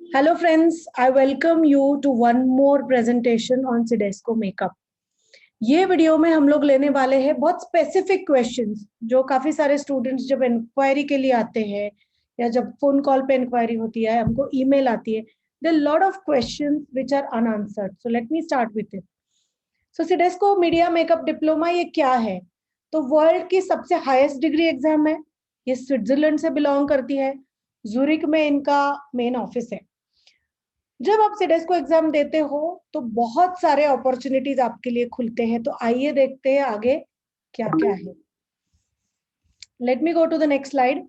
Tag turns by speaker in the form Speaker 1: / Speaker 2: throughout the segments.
Speaker 1: Hello friends, I welcome you to one more presentation on Sidesco Makeup. ये video में हम लोग लेने वाले हैं बहुत स्पेसिफिक क्वेश्चंस जो काफी सारे स्टूडेंट्स जब इंक्वायरी के लिए आते हैं या जब फोन कॉल पे इंक्वायरी होती है, हमको ईमेल आती है. There lot of questions which are unanswered. So let me start with it. So CIDESCO media makeup diploma ये क्या है? तो वर्ल्ड की सबसे हाईएस्ट डिग्री एग्जाम है. ये स्विट्जरलैंड से बिलोंग करती है. जूरिक में इनका मेन ऑफिस है. जब आप सिडेस्को एग्जाम देते हो तो बहुत सारे अपॉर्चुनिटीज आपके लिए खुलते हैं. तो आइए देखते हैं आगे क्या क्या है. Let me go to the next slide.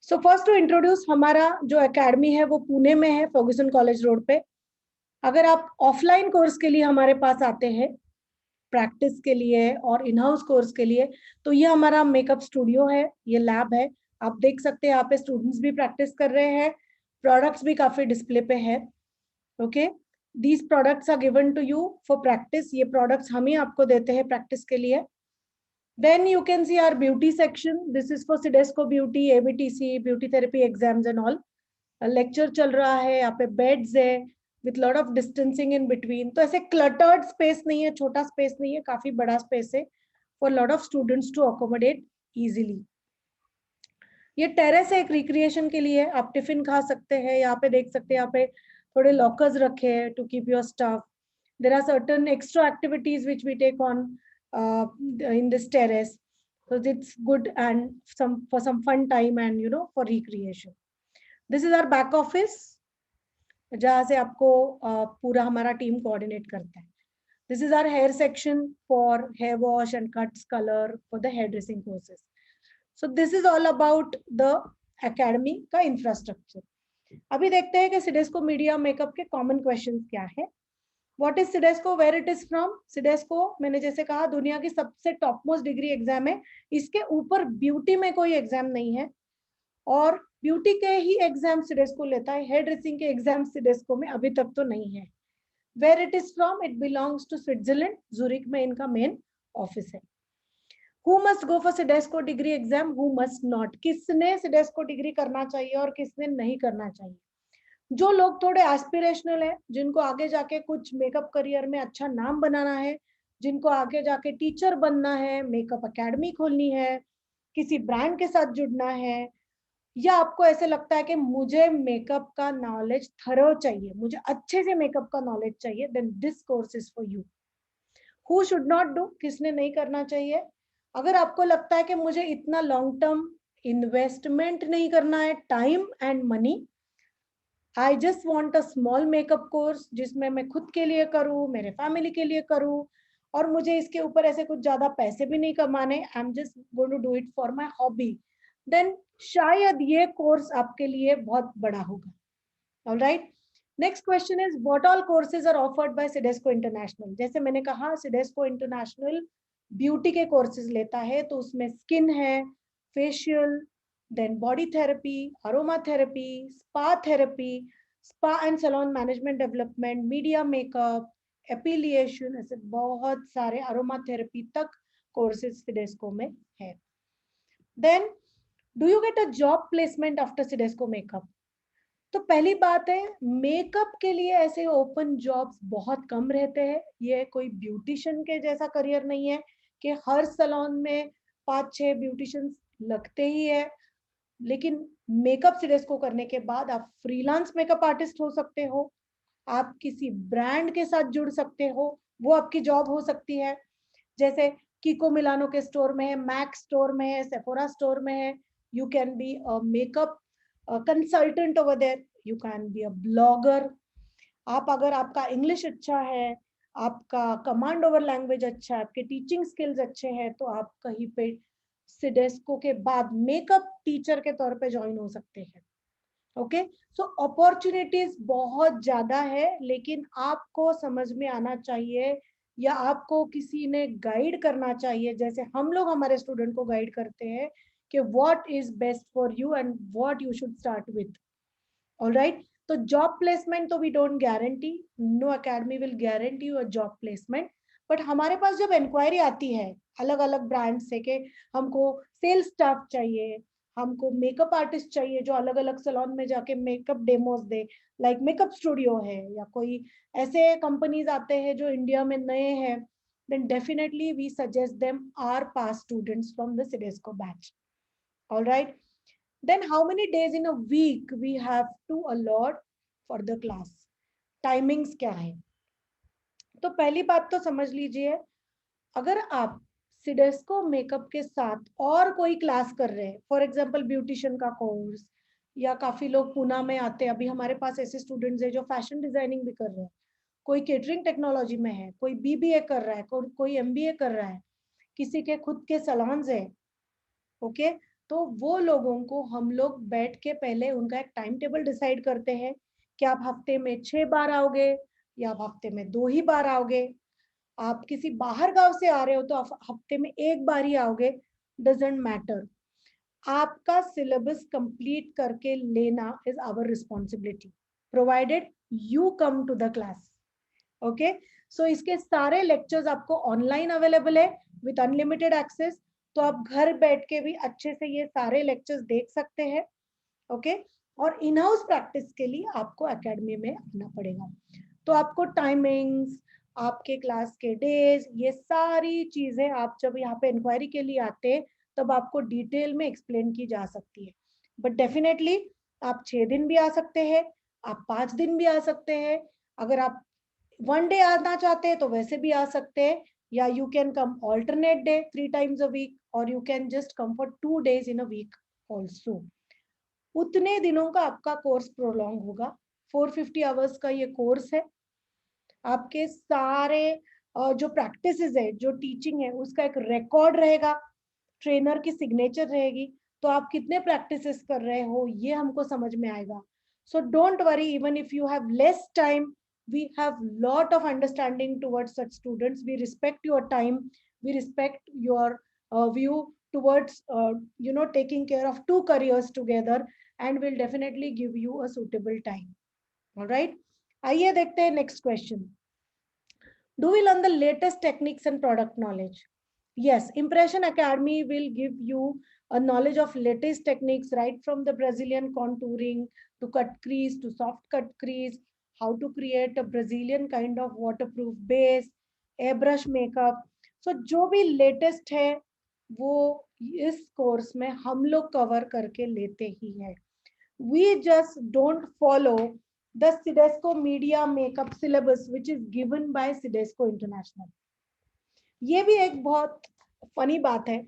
Speaker 1: So first to introduce, हमारा जो एकेडमी है वो पुणे में है, फर्गुसन कॉलेज रोड पे. अगर आप ऑफलाइन कोर्स के लिए हमारे पास आते हैं, प्रैक्टिस के लिए और इन हाउस कोर्स के लिए, तो ये हमारा मेकअप स्टूडियो है, ये लैब है. आप देख सकते हैं यहाँ पे स्टूडेंट्स भी प्रैक्टिस कर रहे हैं, प्रोडक्ट्स भी काफी डिस्प्ले पे है. Okay, these products are given to you for practice. ये प्रोडक्ट्स हम ही आपको देते हैं प्रैक्टिस के लिए. Then you can see our beauty section. This is for CIDESCO beauty, ABTC, beauty therapy exams and all. Lecture चल रहा है, यहाँ पे बेड्स है with lot of distancing in between. तो ऐसे क्लटर्ड स्पेस नहीं है, छोटा स्पेस नहीं है, काफी बड़ा स्पेस है for lot of students to accommodate easily. ये टेरेस है एक रिक्रिएशन के लिए, आप टिफिन खा सकते हैं. यहाँ पे देख सकते हैं, यहाँ पे थोड़े लॉकर्स रखे हैं to keep your stuff. There are certain extra activities which we take on in this terrace. So it's good and for some fun time and for recreation. This is our back office, जहाँ से आपको पूरा हमारा team coordinate करता है. This is our hair section for hair wash and cuts, color for the hairdressing courses. So this is all about the academy का infrastructure. अभी देखते हैं कि सिडेस्को मीडिया मेकअप के कॉमन क्वेश्चंस क्या है. What is CIDESCO, where it is from. CIDESCO मैंने जैसे कहा दुनिया की सबसे टॉप मोस्ट डिग्री एग्जाम है. इसके ऊपर ब्यूटी में कोई एग्जाम नहीं है और ब्यूटी के ही एग्जाम सिडेस्को लेता है. हेयर ड्रेसिंग के एग्जाम सिडेस्को में अभी तक तो नहीं है. Where it is from, it belongs to Switzerland. Zurich में इनका मेन ऑफिस है. Who must go for CIDESCO degree exam, who must not. किसने सिडेस्को डिग्री करना चाहिए और किसने नहीं करना चाहिए. जो लोग थोड़े एस्पिरेशनल है, जिनको आगे जाके कुछ मेकअप करियर में अच्छा नाम बनाना है, जिनको आगे जाके टीचर बनना है, मेकअप एकेडमी खोलनी है, किसी ब्रांड के साथ जुड़ना है, या आपको ऐसे लगता है कि मुझे मेकअप का नॉलेज थरो चाहिए, मुझे अच्छे से मेकअप का नॉलेज चाहिए, then this course is for you. Who should not do, किसने नहीं करना चाहिए. अगर आपको लगता है कि मुझे इतना लॉन्ग टर्म इन्वेस्टमेंट नहीं करना है, time and money, I just want a small makeup course जिसमें मैं खुद के लिए करूँ, मेरे फैमिली के लिए करूँ, और मुझे इसके ऊपर ऐसे कुछ ज्यादा पैसे भी नहीं कमाने, I am just going to do it for my hobby, then शायद ये कोर्स आपके लिए बहुत बड़ा होगा. Alright, next question is what all courses are offered by CIDESCO international. जैसे मैंने कहा सिडेस्को इंटरनेशनल ब्यूटी के कोर्सेज लेता है, तो उसमें स्किन है, facial, then body therapy, aromatherapy, spa and salon management development, media makeup, epilation, ऐसे बहुत सारे aromatherapy तक कोर्सेज सिडेस्को में है. Then do you get a job placement after CIDESCO makeup. तो पहली बात है, मेकअप के लिए ऐसे ओपन जॉब्स बहुत कम रहते हैं. ये कोई ब्यूटिशियन के जैसा करियर नहीं है कि हर सैलून में 5-6 ब्यूटिशियंस लगते ही है. लेकिन मेकअप सिडेस्को करने के बाद आप फ्रीलांस मेकअप आर्टिस्ट हो सकते हो, आप किसी ब्रांड के साथ जुड़ सकते हो, वो आपकी जॉब हो सकती है. जैसे कीको मिलानो के स्टोर में है, मैक स्टोर में है, सेफोरा स्टोर में है. You can be a makeup consultant over there, you can be a blogger. आप अगर आपका इंग्लिश अच्छा है, आपका कमांड ओवर लैंग्वेज अच्छा है, आपके टीचिंग स्किल्स अच्छे हैं, तो आप कहीं पे सिडेस्को के बाद मेकअप टीचर के तौर पे ज्वाइन हो सकते हैं. ओके, सो अपॉर्चुनिटीज बहुत ज्यादा है, लेकिन आपको समझ में आना चाहिए या आपको किसी ने गाइड करना चाहिए, जैसे हम लोग हमारे स्टूडेंट को गाइड करते हैं कि what is best for you and what you should start with. Alright, तो जॉब प्लेसमेंट तो we don't guarantee, no academy will guarantee you a job placement. But हमारे पास जब इंक्वायरी आती है अलग अलग ब्रांड से कि हमको सेल्स स्टाफ चाहिए, हमको मेकअप आर्टिस्ट चाहिए जो अलग अलग सैलून में जाके मेकअप डेमोस दे, लाइक मेकअप स्टूडियो है या कोई ऐसे कंपनीज आते हैं जो इंडिया में नए हैं, then definitely we suggest them our past students from the Sidesco batch. All right. Then how many days in a week we have to allot for the class? Timings क्या है? तो पहली बात तो समझ लीजिए, अगर आप सिडेस्को मेकअप के साथ और कोई क्लास कर रहे हैं, फॉर एग्जांपल ब्यूटिशियन का कोर्स, या काफी लोग पूना में आते हैं, अभी हमारे पास ऐसे स्टूडेंट्स हैं जो फैशन डिजाइनिंग भी कर रहे हैं, कोई केटरिंग टेक्नोलॉजी में है, कोई बीबीए कर रहा है, कोई एमबीए कर रहा है, किसी के खुद के सलॉन्स है, ओके, तो वो लोगों को हम लोग बैठ के पहले उनका एक टाइम टेबल डिसाइड करते हैं कि आप हफ्ते में 6 बार आओगे या आप हफ्ते में 2 ही बार आओगे, आप किसी बाहर गांव से आ रहे हो तो आप हफ्ते में 1 बार ही आओगे, डजेंट मैटर, आपका सिलेबस कंप्लीट करके लेना is our responsibility, provided you come to the class. Okay, so इसके सारे लेक्चर्स आपको ऑनलाइन अवेलेबल है विथ अनलिमिटेड एक्सेस, तो आप घर बैठ के भी अच्छे से ये सारे लेक्चर्स देख सकते हैं। ओके, और इन हाउस प्रैक्टिस के लिए आपको एकेडमी में आना पड़ेगा, तो आपको टाइमिंग्स, आपके क्लास के डेज, ये सारी चीजें आप जब यहाँ पे इंक्वायरी के लिए आते हैं तब आपको डिटेल में एक्सप्लेन की जा सकती है। बट डेफिनेटली आप 6 दिन भी आ सकते हैं, आप 5 दिन भी आ सकते हैं, अगर आप 1 डे आना चाहते हैं तो वैसे भी आ सकते हैं, या you can come alternate day 3 times a week, और you can just come for 2 days in a week also. उतने दिनों का आपका कोर्स प्रोलॉन्ग होगा, 450 आवर्स का ये कोर्स है, आपके सारे जो प्रैक्टिसेस है, जो टीचिंग है, उसका एक रिकॉर्ड रहेगा, ट्रेनर की सिग्नेचर रहेगी, तो आप कितने प्रैक्टिसेस कर रहे हो ये हमको समझ में आएगा। So don't worry, even if you have less time, we have lot of understanding towards such students, we respect your time, we respect your view towards taking care of 2 careers together, and will definitely give you a suitable time. All right, आइए देखते हैं next question. Do we learn the latest techniques and product knowledge? Yes, Impression Academy will give you a knowledge of latest techniques, right from the Brazilian contouring to cut crease to soft cut crease, how to create a Brazilian kind of waterproof base, airbrush makeup. So जो भी latest है वो इस course में हम लोग cover करके लेते ही है. We just don't follow the Sidesco Media Makeup syllabus which is given by Sidesco International. ये भी एक बहुत फनी बात है,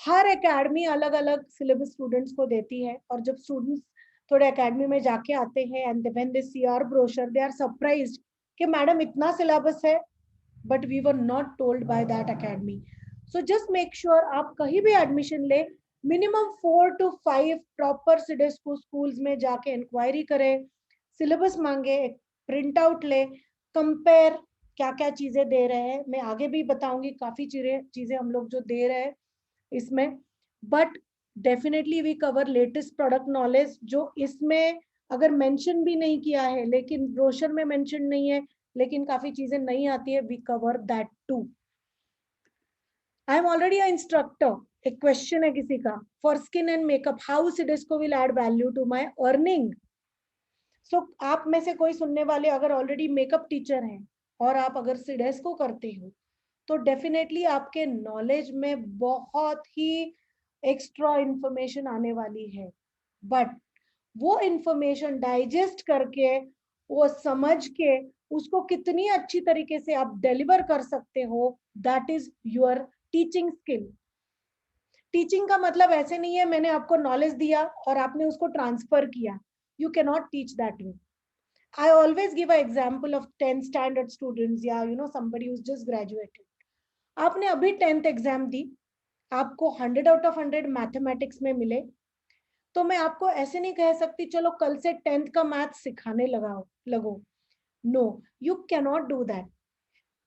Speaker 1: हर एकेडमी अलग अलग सिलेबस स्टूडेंट्स को देती है, और जब स्टूडेंट्स थोड़े एकेडमी में जाके आते हैं and when they see our brochure they are surprised कि मैडम इतना सिलेबस है, but we were not told by that academy. So just make sure आप कहीं भी एडमिशन ले, minimum 4 to 5 proper CIDESCO schools में जाके इंक्वायरी करें, सिलेबस मांगे, एक प्रिंट आउट ले, कंपेयर क्या क्या चीजें दे रहे हैं, मैं आगे भी बताऊंगी काफी चीजें हम लोग जो दे रहे हैं इसमें, but definitely we cover latest product knowledge जो इसमें अगर मेंशन भी नहीं किया है, लेकिन ब्रोशर में मेंशन नहीं है, लेकिन काफी चीजें नहीं आती है, we cover that too. I am already a instructor. एक क्वेश्चन है किसी का, for skin and makeup how CIDESCO will add value to my earning. So आप में से कोई सुनने वाले अगर ऑलरेडी मेकअप टीचर हैं और आप अगर सिडेस्को करते हो तो डेफिनेटली आपके नॉलेज में बहुत ही एक्स्ट्रा इंफॉर्मेशन आने वाली है, बट वो इंफॉर्मेशन डाइजेस्ट करके, वो समझ के उसको कितनी अच्छी तरीके से आप डिलीवर कर सकते हो, that is your teaching skill. Teaching का मतलब ऐसे नहीं है मैंने आपको नॉलेज दिया और आपने उसको ट्रांसफर किया. You cannot teach that way. I always give an example of 10th standard students, या somebody who's just graduated. आपने अभी 10th एग्जाम दी, आपको 100 out of 100 मैथमेटिक्स में मिले, तो मैं आपको ऐसे नहीं कह सकती चलो कल से 10th का मैथ सिखाने लगो. No, you cannot do that.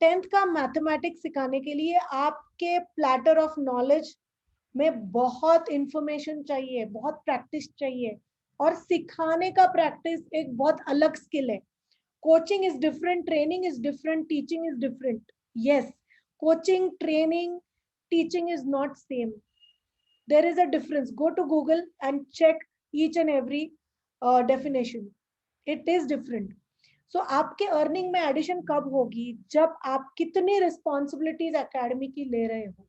Speaker 1: 10th का मैथमेटिक्स सिखाने के लिए आपके प्लेटर ऑफ नॉलेज में बहुत इंफॉर्मेशन चाहिए, बहुत प्रैक्टिस चाहिए, और सिखाने का प्रैक्टिस एक बहुत अलग स्किल है. Coaching is different, training is different, teaching is different. Yes, coaching, training, teaching is not same. There is a difference. Go to Google and check each and every definition. It is different. So आपके earning में addition कब होगी? जब आप कितनी responsibilities academy की ले रहे हो,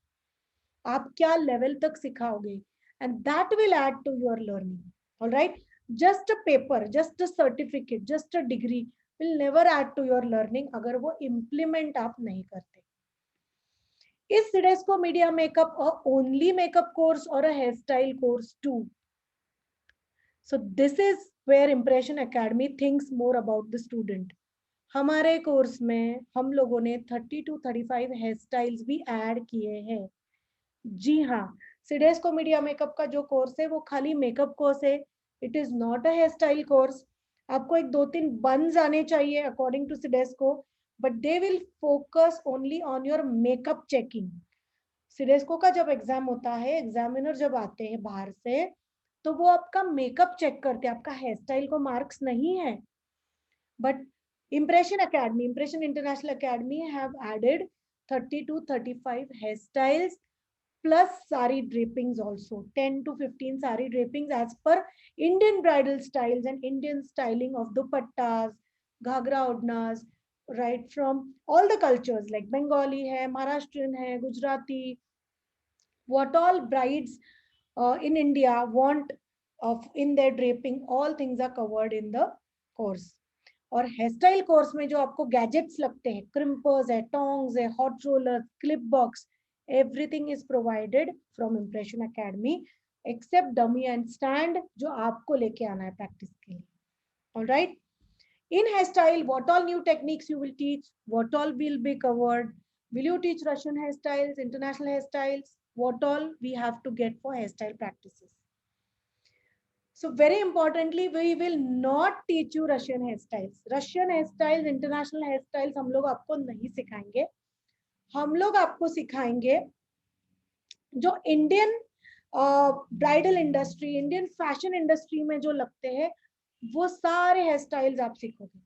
Speaker 1: आप क्या लेवल तक सिखाओगे, and that will add to your learning. Alright, just a paper, just a certificate, just a degree will never add to your learning अगर वो इम्प्लीमेंट आप नहीं करते। Is Sidesco Media Makeup a only makeup course or a hairstyle course too? So this is where Impression Academy thinks more about the student. हमारे course में हम लोगों ने 30 to 35 हेयर स्टाइल्स भी ऐड किए हैं। जी हाँ, सिडेस्को मीडिया मेकअप का जो कोर्स है वो खाली मेकअप कोर्स है, it is not a hair style course. आपको एक दो तीन बन्स आने चाहिए according to CIDESCO, but they will focus only on your makeup checking. CIDESCO का जब एग्जाम होता है, एग्जामिनर जब आते हैं बाहर से, तो वो आपका मेकअप चेक करते हैं, आपका हेयर स्टाइल को मार्क्स नहीं है। But Impression Academy, Impression International Academy have added 30 to 35 hairstyles plus sari drapings also, 10 to 15 sari drapings as per Indian bridal styles and Indian styling of dupattas, ghagra odhnas, right from all the cultures like Bengali hai, Maharashtrian hai, Gujarati, what all brides in India want of in their draping, all things are covered in the course. और hair style course में जो आपको gadgets लगते हैं, क्रिम्पर्स है, tongs है, hot roller, clip box, everything is provided from Impression academy except dummy and stand जो आपको लेके आना है प्रैक्टिस के लिए। Alright, in hairstyle, what all new techniques you will teach, what all will be covered, will you teach Russian hairstyles, international hairstyles, what all we have to get for hairstyle practices. So very importantly, we will not teach you Russian hairstyles. Russian hairstyles, international hairstyles हम लोग आपको नहीं सिखाएंगे। हम लोग आपको सिखाएंगे जो Indian bridal industry, Indian fashion industry में जो लगते हैं, वो सारे हेयर स्टाइल्स आप सीखोगे।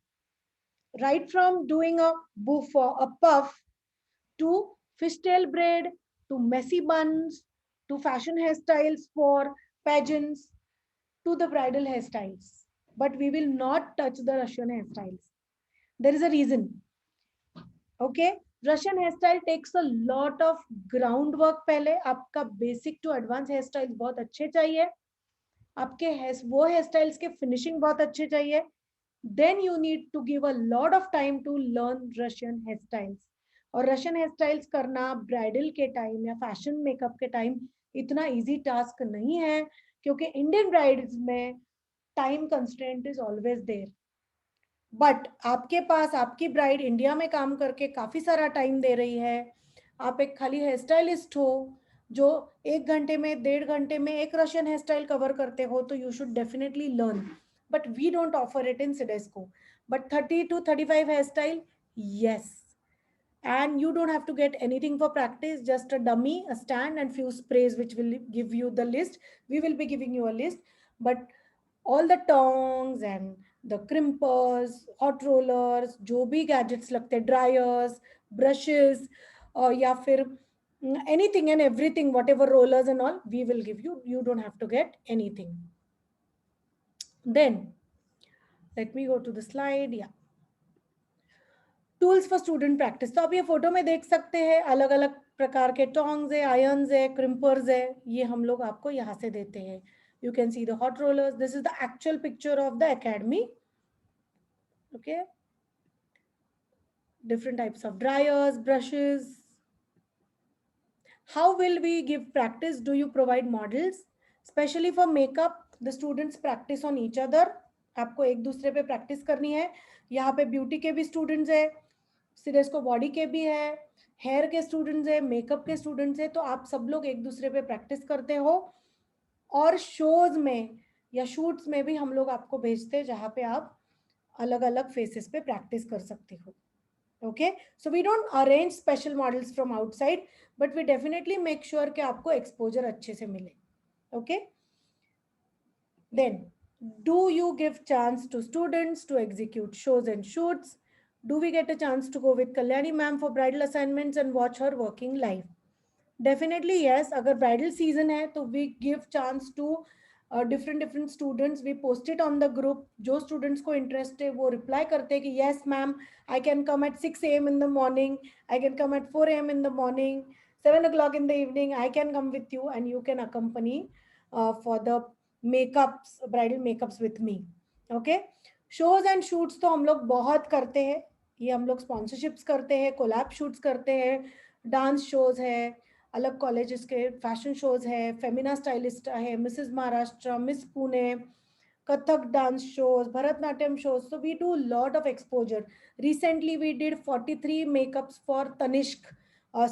Speaker 1: Right from doing a boof or a puff to fishtail braid to messy buns to fashion hairstyles for pageants to the bridal hairstyles. But we will not touch the Russian hairstyles. There is a reason. Okay, Russian hairstyle takes a lot of groundwork. पहले आपका basic to advanced hairstyles बहुत अच्छे चाहिए, आपके वो hairstyles के finishing बहुत अच्छे चाहिए, then you need to give a lot of time to learn Russian hairstyles. और Russian hairstyles करना ब्राइडल के टाइम या फैशन मेकअप के टाइम इतना इजी टास्क नहीं है, क्योंकि इंडियन ब्राइड्स में time constraint is always there. But आपके पास आपकी ब्राइड इंडिया में काम करके काफी सारा टाइम दे रही है, आप एक खाली हेयर स्टाइलिस्ट हो जो 1 घंटे में 1.5 घंटे में एक रशियन हेयर स्टाइल कवर करते हो, तो you should definitely learn. But we don't offer it in Sidesco. But 30 to 35 hairstyle, yes. And you don't have to get anything for practice, just a dummy, a stand, and few sprays, which will give you the list. We will be giving you a list. But all the tongs and the crimpers, hot rollers, जो भी gadgets लगते, dryers, brushes, या फिर anything and everything, whatever rollers and all, we will give you. You don't have to get anything. Then let me go to the slide. Yeah, tools for student practice. तो आप ये photo में देख सकते हैं, अलग अलग प्रकार के टोंग्स है, आयरन्स है, क्रिम्पर्स है, ये हम लोग आपको यहाँ से देते हैं। You can see the hot rollers, this is the actual picture of the academy. Okay, different types of dryers, brushes. How will we give practice? Do you provide models? Especially for makeup, the students practice on each other. आपको एक दूसरे पे practice करनी है। यहाँ पे beauty के भी स्टूडेंट्स है, सिडेस्को बॉडी के भी है, हेयर के स्टूडेंट्स है, मेकअप के स्टूडेंट्स है, तो आप सब लोग एक दूसरे पे प्रैक्टिस करते हो। और शोज में या शूट्स में भी हम लोग आपको भेजते हैं, जहाँ पे आप अलग अलग फेसेस पे प्रैक्टिस कर सकते हो। Okay, so we don't arrange special models from outside, but we definitely make sure कि आपको exposure अच्छे से मिले। Okay, then do you give chance to students to execute shows and shoots? Do we get a chance to go with Kalyani ma'am for bridal assignments and watch her working live? Definitely yes, अगर bridal season है तो we give chance to different students, we post it on the group. जो students को interest है वो reply करते हैं कि yes ma'am, I can come at 6 AM in the morning, I can come at 4 AM in the morning, 7 o'clock in the evening, I can come with you and you can accompany for the makeups, bridal makeups with me. Okay, shows and shoots तो हम लोग बहुत करते हैं. ये हम लोग sponsorships करते हैं, कोलैब शूट्स करते हैं, डांस शोज है, अलग कॉलेजेस के फैशन शोज है, फेमिना स्टाइलिस्ट है, Mrs Maharashtra, miss Pune, Kathak dance shows, Bharatanatyam shows. So we do lot of exposure. Recently we did 43 makeups for Tanishq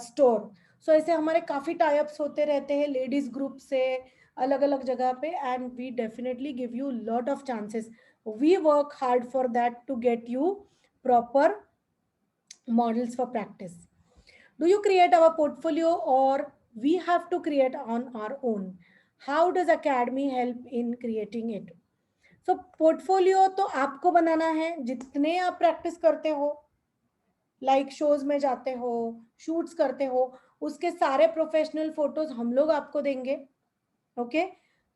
Speaker 1: store. So ऐसे हमारे काफी टाइप्स होते रहते हैं लेडीज ग्रुप से अलग अलग जगह पे, and we definitely give you lot of chances. We work hard for that to get you proper models for practice. Do you create our portfolio or we have to create on our own? How does academy help in creating it? So portfolio तो आपको बनाना है. जितने आप practice करते हो, like shows में जाते हो, शूट्स करते हो, उसके सारे प्रोफेशनल फोटोज हम लोग आपको देंगे. ओके,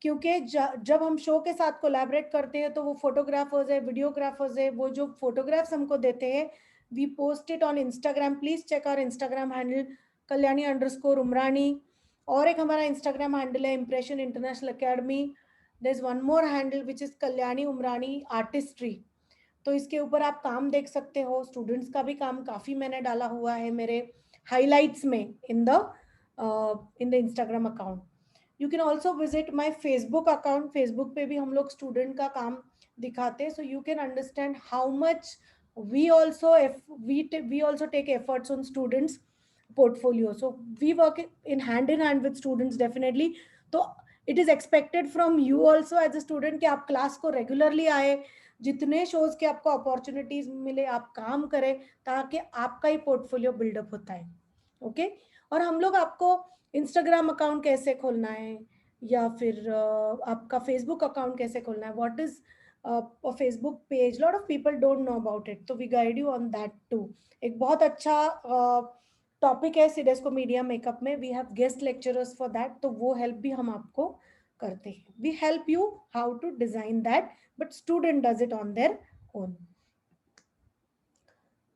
Speaker 1: क्योंकि जब हम शो के साथ कोलैबोरेट करते हैं तो वो फोटोग्राफर्स है, वीडियोग्राफर्स है, वो जो फोटोग्राफ्स हमको देते हैं, we post it on Instagram. Please check our Instagram handle Kalyani Umrani. और एक हमारा इंस्टाग्राम हैंडल है Impression International Academy. There is one more handle which is Kalyani umrani artistry. तो इसके ऊपर आप काम देख सकते हो. स्टूडेंट्स का भी काम काफी मैंने डाला हुआ है मेरे हाइलाइट्स में in the Instagram account. You can also visit my Facebook account. Facebook पे भी हम लोग स्टूडेंट का काम दिखाते हैं. So you can understand how much we also we also take efforts on students portfolio. So we work in hand with students definitely. तो it is expected from you also as a student कि आप class को regularly आए, जितने shows के आपको opportunities मिले आप काम करें, ताकि आपका ही पोर्टफोलियो बिल्डअप होता है. ओके, और हम लोग आपको इंस्टाग्राम अकाउंट कैसे खोलना है या फिर आपका फेसबुक अकाउंट कैसे खोलना है, what is a Facebook page. Lot of people don't know about it, so we guide you on that too. एक बहुत अच्छा टॉपिक है सिडेस्को मीडिया मेकअप में. We have guest lecturers for that, तो वो हेल्प भी हम आपको करते हैं. We help you how to design that, but student does it on their own.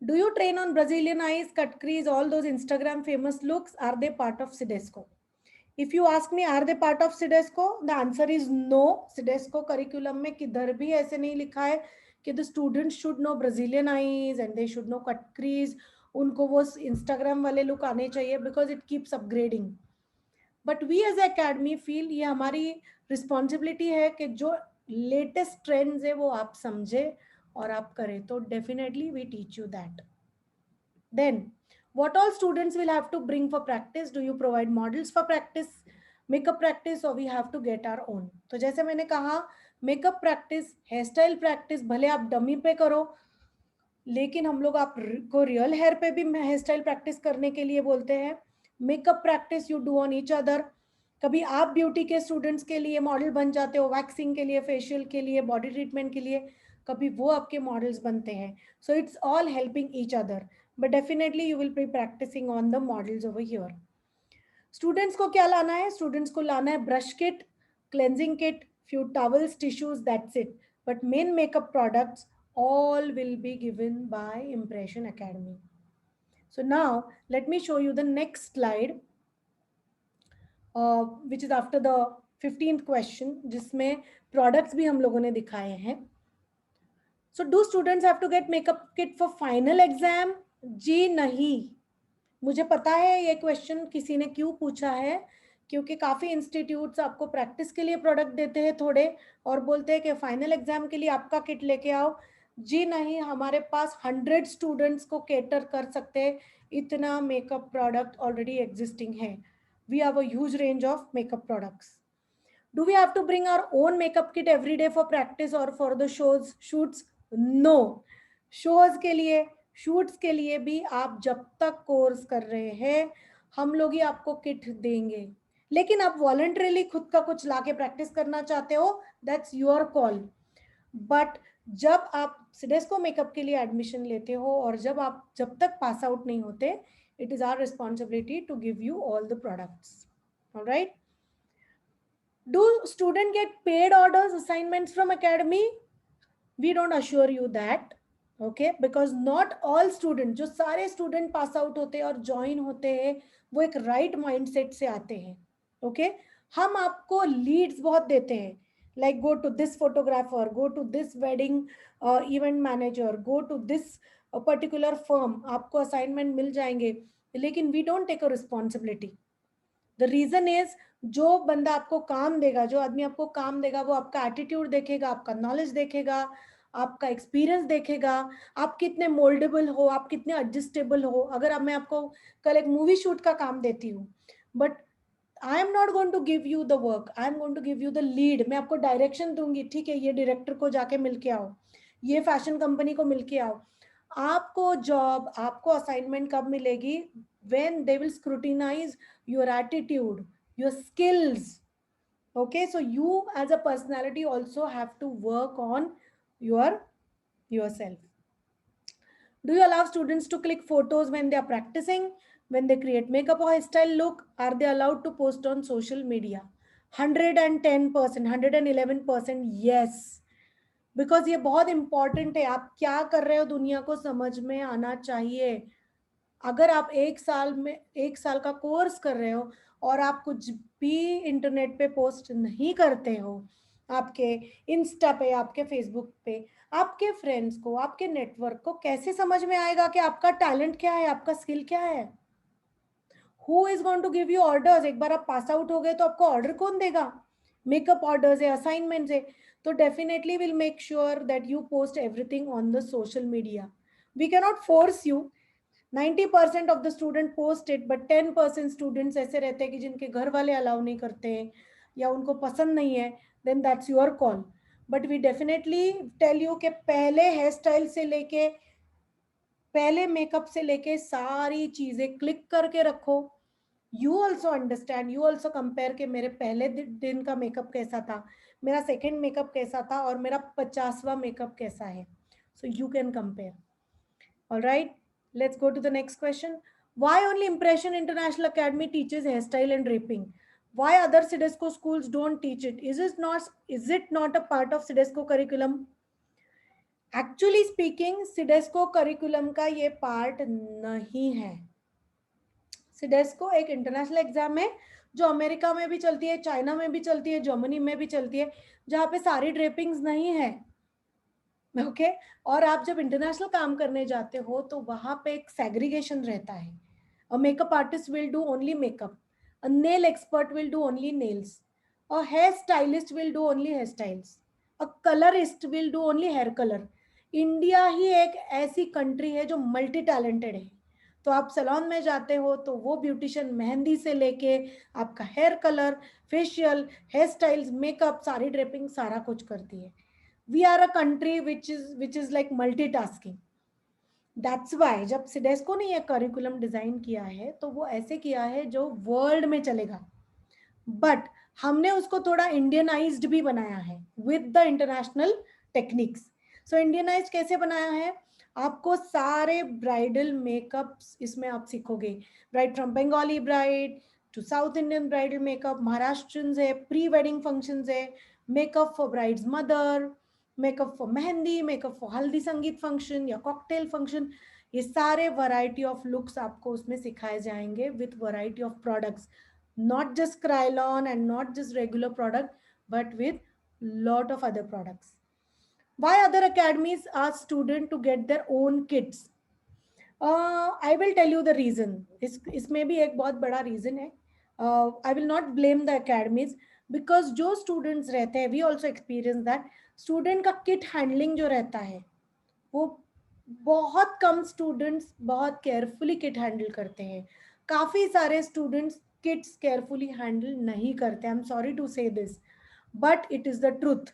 Speaker 1: Do you train on Brazilian eyes, cut crease, all those Instagram famous looks? Are they part of Sidesco? If you ask me, are they part of Sidesco? The answer is no. Sidesco curriculum में किधर भी ऐसे नहीं लिखा है कि the students should know Brazilian eyes and they should know cut crease. उनको वो Instagram वाले look आने चाहिए because it keeps upgrading. But we as academy feel ये हमारी responsibility है कि जो latest trends है वो आप समझे और आप करें. तो definitely we teach you that. Then what all students will have to bring for practice? Do you provide models for practice, makeup practice, or we have to get our own? तो जैसे मैंने कहा, makeup practice, hair style practice भले आप dummy पे करो, लेकिन हम लोग आपको रियल हेयर पे भी हेयर स्टाइल प्रैक्टिस करने के लिए बोलते हैं. Makeup practice you do on each other. कभी आप ब्यूटी के स्टूडेंट्स के लिए मॉडल बन जाते हो, वैक्सिंग के लिए, फेशियल के लिए, बॉडी ट्रीटमेंट के लिए, कभी वो आपके मॉडल्स बनते हैं. So it's all helping each other, but definitely you will be practicing on the models over here. Students को क्या लाना है? Students को लाना है brush kit, cleansing kit, few towels, tissues, that's it. But main makeup products all will be given by Impression Academy. So now let me show you the next slide, which is after the 15th question, जिसमें products भी हम लोगों ने दिखाए हैं. So do students have to get makeup kit for final exam? जी नहीं. मुझे पता है ये क्वेश्चन किसी ने क्यों पूछा है, क्योंकि काफ़ी इंस्टीट्यूट्स आपको प्रैक्टिस के लिए प्रोडक्ट देते हैं थोड़े और बोलते हैं कि फाइनल एग्जाम के लिए आपका किट लेके आओ. जी नहीं, हमारे पास 100 स्टूडेंट्स को केटर कर सकते हैं, इतना मेकअप प्रोडक्ट ऑलरेडी एग्जिस्टिंग है. We have a huge range of makeup products. Do we have to bring our own makeup kit every day for practice or for the shoots? No. Shows के लिए, shoots के लिए भी आप जब तक course कर रहे हैं, हम लोग ही आपको किट देंगे. लेकिन आप वॉलंटरीली खुद का कुछ लाके प्रैक्टिस करना चाहते हो, दैट्स योर कॉल. बट जब आप सिडेस्को मेकअप के लिए एडमिशन लेते हो और जब तक पास आउट नहीं होते, It is our responsibility to give you all the products. All right. Do student get paid orders, assignments from academy? We don't assure you that. Okay, because not all student, जो सारे student pass out होते हैं और join होते हैं, वो एक right mindset से आते हैं. Okay, हम आपको leads बहुत देते हैं, like go to this photographer, go to this wedding event manager, go to this particular firm, आपको assignment मिल जाएंगे, लेकिन we don't take a responsibility. The reason is, जो बंदा आपको काम देगा, जो आदमी आपको काम देगा, वो आपका एटीट्यूड देखेगा, आपका नॉलेज देखेगा, आपका एक्सपीरियंस देखेगा, आप कितने मोल्डेबल हो, आप कितने एडजस्टेबल हो. अगर अब मैं आपको कल एक मूवी शूट का काम देती हूँ, but I am not going to give you the work, I am going to give you the lead. मैं आपको डायरेक्शन दूंगी, ठीक है, ये डायरेक्टर को जाके मिल के आओ, ये फैशन कंपनी को मिल के आओ. आपको जॉब, आपको असाइनमेंट कब मिलेगी? when they will scrutinize your attitude, your skills. Okay, so you as a personality also have to work on yourself. Do you allow students to click photos when they are practicing, when they create makeup or hairstyle look? Are they allowed to post on social media? 110%, 111% yes. Because ये बहुत important है. आप क्या कर रहे हो दुनिया को समझ में आना चाहिए. अगर आप एक साल का कोर्स कर रहे हो और आप कुछ भी इंटरनेट पे पोस्ट नहीं करते हो, आपके इंस्टा पे, आपके फेसबुक पे, आपके फ्रेंड्स को, आपके नेटवर्क को कैसे समझ में आएगा कि आपका टैलेंट क्या है, आपका स्किल क्या है? Who is going to give you orders? एक बार आप पास आउट हो गए तो आपको ऑर्डर कौन देगा? मेकअप ऑर्डर्स है, असाइनमेंट्स है. तो definitely will make sure that you post everything on the social media. We can not force you. 90% of the student post it, but 10% students ऐसे रहते हैं कि जिनके घर वाले अलाउ नहीं करते हैं या उनको पसंद नहीं है, then that's your call. But we definitely tell you कि पहले हेयर स्टाइल से लेके, पहले मेकअप से लेके सारी चीजें क्लिक करके रखो. You also understand, you also compare कि मेरे पहले दिन का मेकअप कैसा था, मेरा सेकेंड मेकअप कैसा था और मेरा 50वां मेकअप कैसा है. So you can compare. All right, let's go to the next question. Why only Impression International Academy teaches hairstyle and draping? Why other Sidesco schools don't teach it? Is it not a part of Sidesco curriculum? Actually speaking, Sidesco curriculum का ये part नहीं है. Sidesco एक international exam है जो America में भी चलती है, चाइना में भी चलती है, जर्मनी में भी चलती है, जहाँ पे सारी ड्रेपिंग्स नहीं है. ओके और आप जब इंटरनेशनल काम करने जाते हो तो वहां पे एक सेग्रीगेशन रहता है. A makeup artist will do only makeup, a nail expert will do only nails, a hair stylist will do only hair styles, a colourist will do only hair colour. India ही एक ऐसी country है जो multi talented है. तो आप salon में जाते हो तो वो ब्यूटिशियन मेहंदी से लेके आपका hair colour, facial, hair styles, makeup, सारी ड्रेपिंग, सारा कुछ करती है. We are a country which is like multitasking. That's why जब सिडेस्को ने ये करिकुलम डिजाइन किया है तो वो ऐसे किया है जो वर्ल्ड में चलेगा, बट हमने उसको थोड़ा इंडियनाइज्ड भी बनाया है with the international techniques. So Indianised कैसे बनाया है? आपको सारे ब्राइडल मेकअप्स इसमें आप सीखोगे. Bride from Bengali bride to south Indian bridal makeup, Maharashtrian है, प्री वेडिंग फंक्शंस है, makeup for bride's mother, makeup for mehndi, makeup for haldi sangeet function या कॉकटेल फंक्शन. ये सारे वैरायटी ऑफ लुक्स आपको उसमें सिखाए जाएंगे with variety of products. Not just Krylon and not just regular product, but with lot of other products. Why other academies ask student to get their own kits? I will tell you the reason. इसमें भी एक बहुत बड़ा reason है. I will not blame the academies because जो students रहते हैं, we also experience that student का kit handling जो रहता है, वो बहुत कम स्टूडेंट्स बहुत केयरफुली किट हैंडल करते हैं. काफ़ी सारे स्टूडेंट्स किट्स केयरफुली हैंडल नहीं करते. I am sorry to say this, but it is the truth.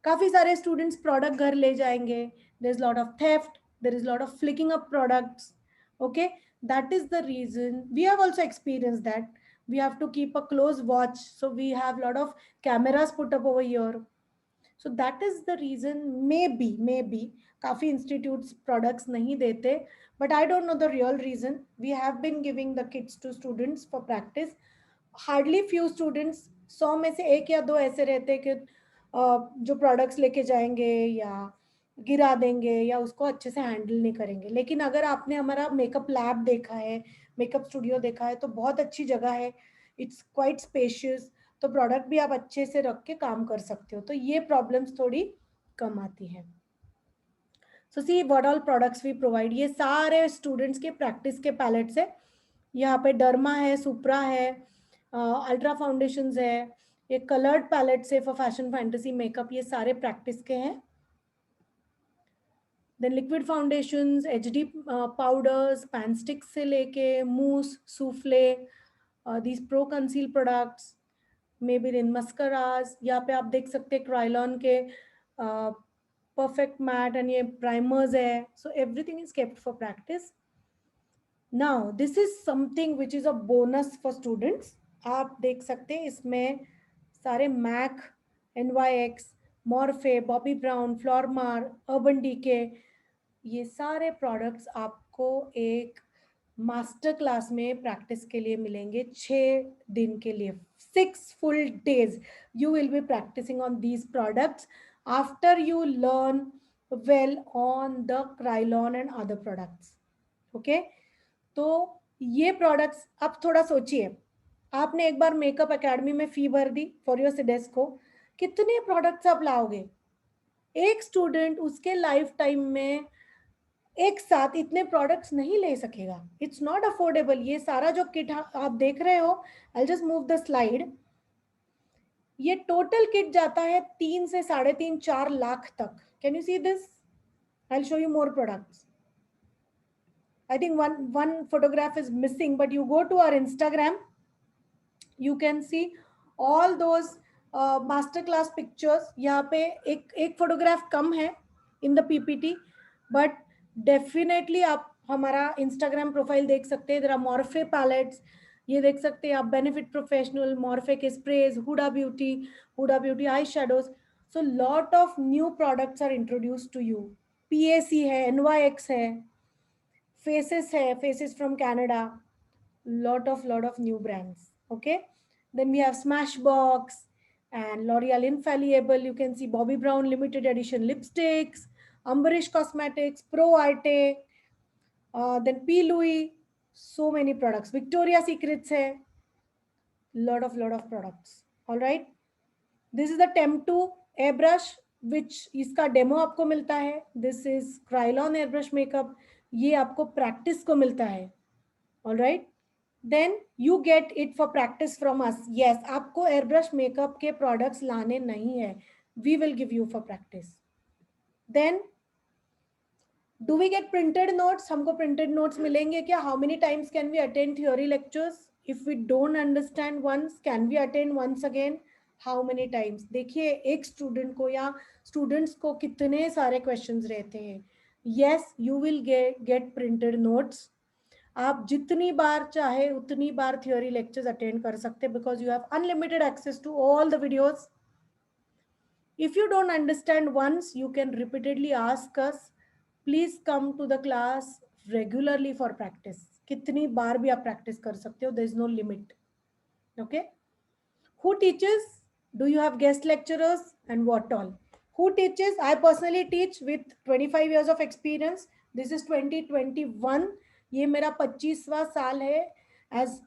Speaker 1: काफ़ी सारे स्टूडेंट्स प्रोडक्ट घर ले जाएंगे, there is lot of theft, there is lot of flicking up products. Okay, that is the reason. We have also experience that. We have to keep a close watch, so we have lot of cameras put up over here. So that is the reason, may be काफी institutes products नहीं देते, but I don't know the real reason. We have been giving the kits to students for practice. Hardly few students, 100 में से एक या दो ऐसे रहते हैं कि जो प्रोडक्ट्स लेके जाएंगे या गिरा देंगे या उसको अच्छे से हैंडल नहीं करेंगे. लेकिन अगर आपने हमारा मेकअप लैब देखा है, मेकअप स्टूडियो देखा है, तो बहुत अच्छी जगह है. It's quite spacious. तो प्रोडक्ट भी आप अच्छे से रख के काम कर सकते हो, तो ये प्रॉब्लम्स थोड़ी कम आती हैं. So see what all products we provide. ये सारे स्टूडेंट्स के प्रैक्टिस के पैलेट्स है. यहाँ पे डर्मा है, सुप्रा है, अल्ट्रा फाउंडेशंस है, ये कलर्ड पैलेट्स है फॉर फैशन फैंटेसी मेकअप, ये सारे प्रैक्टिस के हैं. Then liquid foundations, HD powders, pan sticks से लेके mousse, souffle, these pro conceal products, Maybelline mascaras. यहाँ पे आप देख सकते हैं क्राइलॉन के परफेक्ट मैट एंड ये प्राइमर्स है. So everything is kept for practice. Now this is something which is a bonus for students. आप देख सकते हैं इसमें सारे Mac, NYX, Morphe, Bobbi Brown, Flormar, Urban Decay, ये सारे प्रोडक्ट्स आपको एक मास्टर क्लास में प्रैक्टिस के लिए मिलेंगे 6 दिन के लिए. 6 full days you will be practicing on these products after you learn well on the Krylon and other products. Okay, तो ये प्रोडक्ट्स आप थोड़ा सोचिए. आपने एक बार मेकअप एकेडमी में फी भर दी फॉर योर सिडेस्को, कितने प्रोडक्ट्स आप लाओगे? एक स्टूडेंट उसके लाइफ टाइम में एक साथ इतने प्रोडक्ट्स नहीं ले सकेगा. It's not affordable. ये सारा जो किट आप देख रहे हो, I just move the slide. ये टोटल किट जाता है 3 से 3.5 4 लाख तक. Can you see this? I will show you more products. I think one photograph is missing, but you go to our Instagram, you can see all those masterclass pictures. यहाँ पे एक photograph कम है in the PPT, but definitely आप हमारा Instagram profile देख सकते हैं. there are Morphe palettes, ये देख सकते हैं आप. बेनिफिट प्रोफेशनल, मॉर्फे के sprays, Huda Beauty eye shadows. So lot of new products are introduce to you. PAC है, NYX है, Faces hai, Faces from Canada, lot of new brands. Okay, then we have Smashbox and L'Oreal Infallible. You can see Bobbi Brown limited edition lipsticks, Ambarish Cosmetics, Pro Arte, then P. Louis. So many products. Victoria's Secrets hai, lot of products. All right, this is the Temp2 airbrush, which इसका demo आपको मिलता है. This is Krylon airbrush makeup, ये आपको practice को मिलता है. All right, then you get it for practice from us. Yes, आपको एयरब्रश मेकअप के प्रोडक्ट्स लाने नहीं है, we will give you for practice. Then do we get printed notes? हमको प्रिंटेड नोट्स मिलेंगे क्या? How many times can we attend theory lectures? If we don't understand once, can we attend once again? How many times? देखिए, एक student को या students को कितने सारे क्वेश्चंस रहते हैं. yes, you will get printed notes. आप जितनी बार चाहे उतनी बार थियोरी लेक्चर्स अटेंड कर सकते, because you have unlimited access to all the videos. If you don't understand once, you can repeatedly ask us. Please come to the class regularly for practice. कितनी बार भी आप प्रैक्टिस कर सकते हो, there is no limit. Okay, who teaches? Do you have guest lecturers and what all? Who teaches? I personally teach with 25 years of experience. This is 2021. ये मेरा 25वां साल है as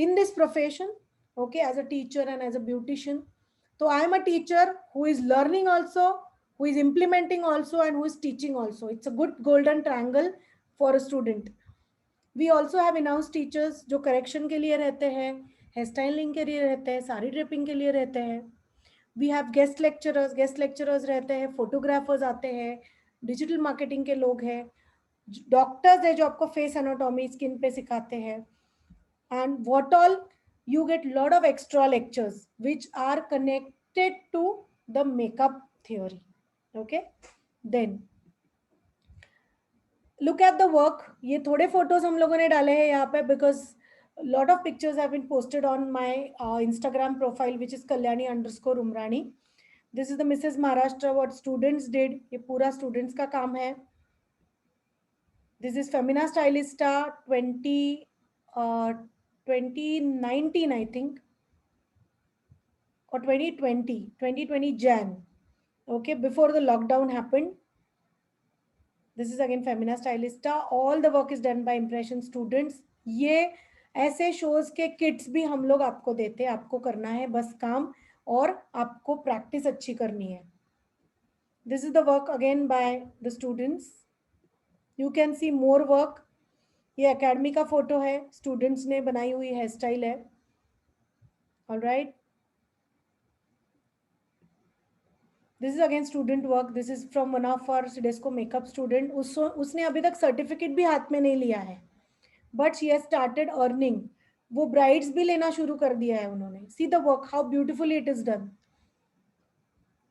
Speaker 1: in this profession. Okay, as a teacher and as a beautician. So I am a teacher who is learning also, who is implementing also, and who is teaching also. It's a good golden triangle for a student. We also have in-house teachers जो correction के लिए रहते हैं, hair styling के लिए रहते हैं, sari dripping के लिए रहते हैं. वी हैव गेस्ट लेक्चरर्स रहते हैं, फोटोग्राफर्स आते हैं, डिजिटल मार्केटिंग के लोग हैं, डॉक्टर्स है जो आपको फेस एनाटॉमी, स्किन पे सिखाते हैं. And what all, you get lot of extra lectures which are connected to the makeup theory. Okay, then look at the work. ये थोड़े फोटोज हम लोगों ने डाले हैं यहाँ पे, because lot of pictures have been posted on my Instagram profile, which is Kalyani_Umrani. This is the Mrs Maharashtra, what students did, ये पूरा स्टूडेंट्स का काम है. This is Femina Stylista 2019 I think, or 2020 Jan, okay, before the lockdown happened. This is again Femina Stylista. All the work is done by Impression students. ये ऐसे shows के kits भी हम लोग आपको देते हैं, आपको करना है बस काम, और आपको practice अच्छी करनी है. This is the work again by the students. You can see more work. ये academy का photo है, students ने बनाई हुई hair style है. All right. This is again student work. This is from one of our Sidesco makeup student. उसने अभी तक सर्टिफिकेट भी हाथ में नहीं लिया है, but she has started earning. वो ब्राइड्स भी लेना शुरू कर दिया है उन्होंने. See the work, how beautifully it is done.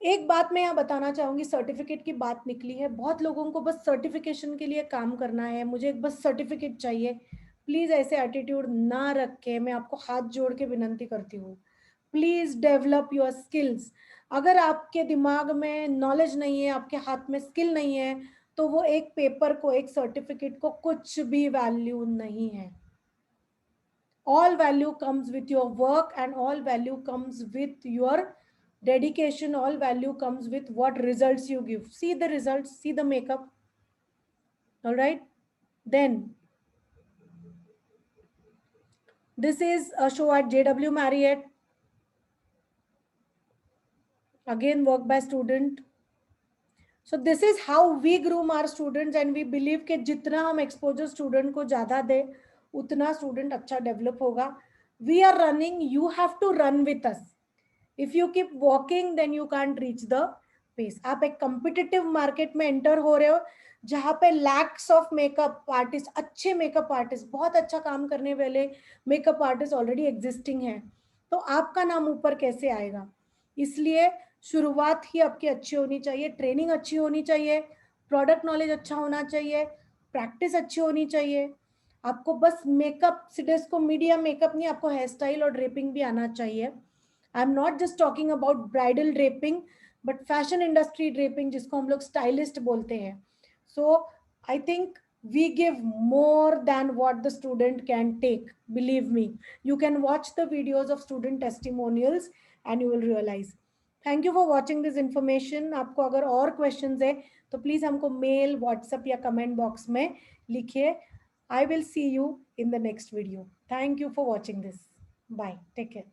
Speaker 1: एक बात मैं यहाँ बताना चाहूंगी, सर्टिफिकेट की बात निकली है, बहुत लोगों को बस सर्टिफिकेशन के लिए काम करना है, मुझे बस सर्टिफिकेट चाहिए. प्लीज ऐसे एटीट्यूड ना रख के मैं आपको हाथ जोड़ के विनंती करती हूँ, प्लीज डेवलप योर स्किल्स. अगर आपके दिमाग में नॉलेज नहीं है, आपके हाथ में स्किल नहीं है, तो वो एक पेपर को, एक सर्टिफिकेट को कुछ भी वैल्यू नहीं है. All value comes with your work, and all value comes with your dedication. All value comes with what results you give. See the results, see the makeup. All right. Then this is a show at JW Marriott. Again, work by student. So this is how we groom our students, and we believe कि जितना हम exposure student को ज़्यादा दे, उतना student अच्छा develop होगा. We are running, you have to run with us. If you keep walking, then you can't reach the pace. आप एक competitive market में enter हो रहे हो, जहाँ पे lakhs of makeup artists, अच्छे makeup artists, बहुत अच्छा काम करने वाले makeup artists already existing हैं, तो आपका नाम ऊपर कैसे आएगा? इसलिए शुरुआत ही आपकी अच्छी होनी चाहिए, ट्रेनिंग अच्छी होनी चाहिए, प्रोडक्ट नॉलेज अच्छा होना चाहिए, प्रैक्टिस अच्छी होनी चाहिए. आपको बस मेकअप, सिडेस्को मीडिया मेकअप नहीं, आपको हेयर स्टाइल और ड्रेपिंग भी आना चाहिए. I am not just talking about bridal draping, but fashion industry draping, जिसको हम लोग स्टाइलिस्ट बोलते हैं. So I think we give more than what the student can take. Believe me, you can watch the videos of student testimonials and you will realize. Thank you for watching this information. आपको अगर और questions है तो please हमको mail, WhatsApp या comment box में लिखिए. I will see you in the next video. Thank you for watching this. Bye. Take care.